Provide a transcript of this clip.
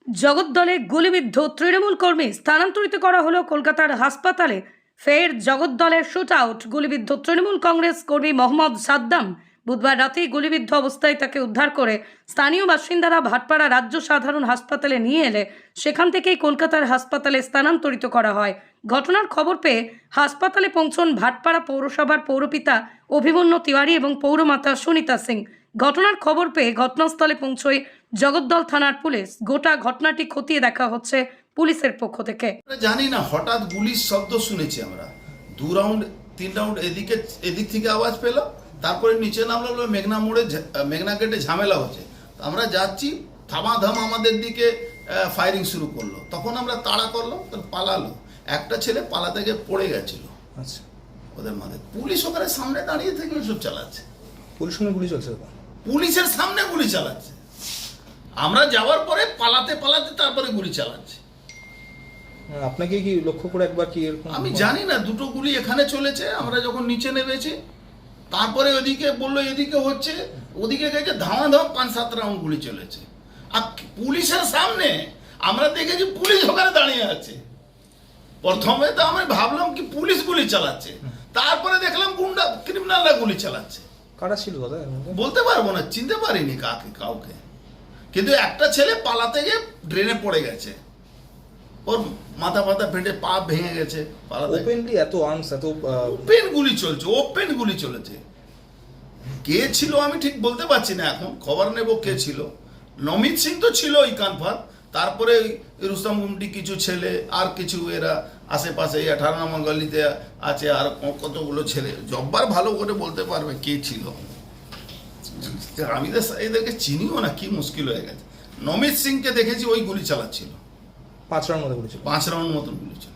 জগদ্দলে গুলিবিদ্ধ তৃণমূল কর্মী স্থানান্তরিত করা হলো কলকাতার হাসপাতালে। ফের জগদ্দলের শুট আউট। গুলিবিদ্ধ তৃণমূল কংগ্রেস কর্মী মোহাম্মদ সাদ্দাম বুধবার রাতেই গুলিবিদ্ধ অবস্থায় তাকে উদ্ধার করে স্থানীয় বাসিন্দারা ভাটপাড়া রাজ্য সাধারণ হাসপাতালে নিয়ে এলে সেখান থেকেই কলকাতার হাসপাতালে স্থানান্তরিত করা হয়। ঘটনার খবর পেয়ে হাসপাতালে পৌঁছন ভাটপাড়া পৌরসভার পৌরপিতা অভিমন্যু তিওয়ারি এবং পৌরমাতা সুনিতা সিং। ঘটনার খবর পেয়ে ঘটনাস্থলে পৌঁছয় জগদ্দল থানার পুলিশ। গোটা ঘটনাটি খতিয়ে দেখা হচ্ছে পুলিশের পক্ষ থেকে। জানি না, হঠাৎ গুলির শব্দ শুনেছি আমরা। 2 রাউন্ড 3 রাউন্ড এদিক থেকে আওয়াজ পেলাম, তারপরে নিচে নামলো, মেঘনা গেটে ঝামেলা হচ্ছে। আমরা যাচ্ছি, থামাধাম আমাদের দিকে ফায়ারিং শুরু করলো। তখন আমরা তাড়া করলাম, পালালো। একটা ছেলে পালাতে গিয়ে পড়ে গেছিল। আচ্ছা, ওদের মাঝে পুলিশ ওখানে সামনে দাঁড়িয়ে থেকে সব চালাচ্ছে। গুলি চলছে, পুলিশের সামনে গুলি চালাচ্ছে। আমরা যাওয়ার পরে পালাতে তারপরে গুলি চালাচ্ছে। আপনাকে কি লক্ষ্য করে একবার কি এরকম? আমি জানি না, 2টো গুলি এখানে চলেছে। আমরা যখন নিচে নেমেছি, তারপরে ওদিকে বললো এদিকে হচ্ছে, ওদিকে গেছে, ধামাধাম 5-7 রাউন্ড গুলি চলেছে। আর পুলিশের সামনে আমরা দেখেছি পুলিশ ওখানে দাঁড়িয়ে আছে। প্রথমে তো আমি ভাবলাম কি পুলিশ গুলি চালাচ্ছে, তারপরে দেখলাম গুন্ডা ক্রিমিনালরা গুলি চালাচ্ছে। কারা ছিল দাদা? বলতে পারবো না, চিনতে পারিনি কাউকে। কিন্তু একটা ছেলে পালাতে গিয়ে ড্রেনে পড়ে গেছে, ওর মাথা ফেটে পা ভেঙে গেছে। ওপেনলি এত আর্মস, এত ওপেন গুলি চলেছে। কে ছিল আমি ঠিক বলতে পারছি না, এখন খবর নেব কে ছিল। নমিত সিং তো ছিল ওই কনফার্ম। তারপরে রুস্তম গুমটি কিছু ছেলে, আর কিছু এরা আশেপাশে 18 নম্বর গলিতে আছে, আর কতগুলো ছেলে। জব্বার ভালো করে বলতে পারবে কে ছিল। আমি তো এদেরকে চিনিও না, কি মুশকিল হয়ে গেছে। নমিত সিংকে দেখেছি, ওই গুলি চালাচ্ছিল। 5 রাউন্ড মতো গুলি ছিল। 5 রাউন্ড মতন গুলি ছিল।